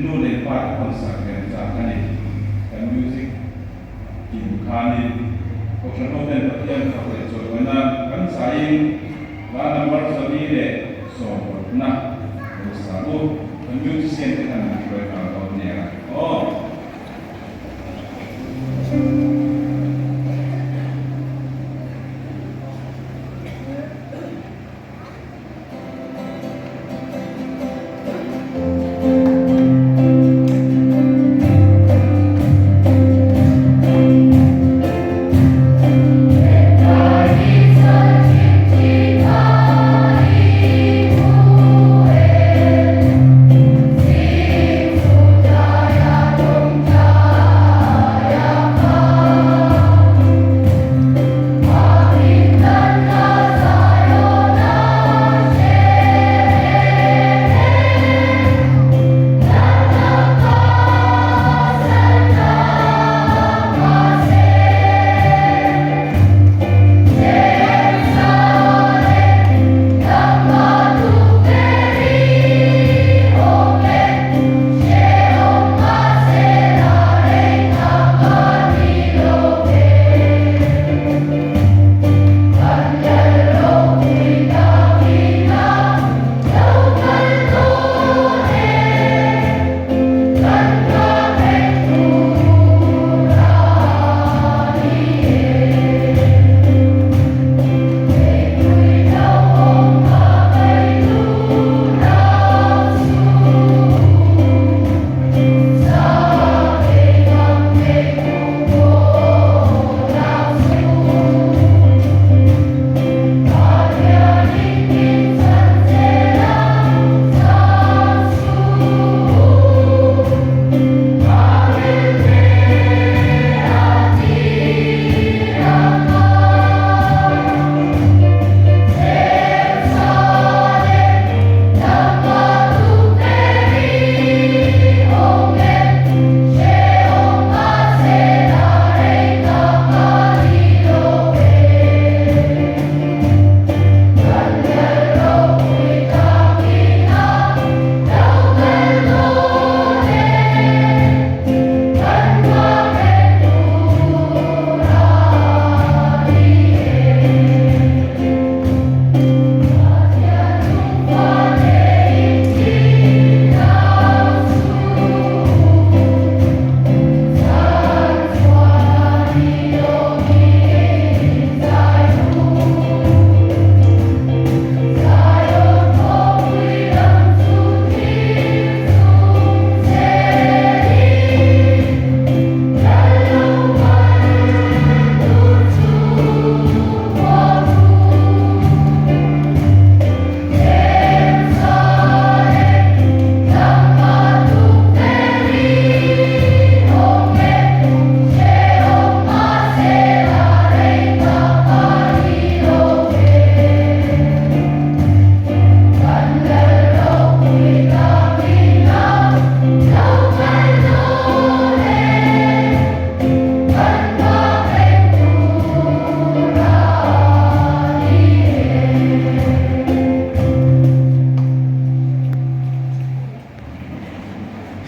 นู่นในป่าคอนเสิร์ตกันจากกันนี่แต่มิวสิกกินคานี่ก็ฉันโน้ตเป็นประเทศเขาเลยจดไว้นะกันสายร้านน้ำมันสดีเลยส่งนะภาษาลูกมิวสิกเซนต์กันนะช่วยกัน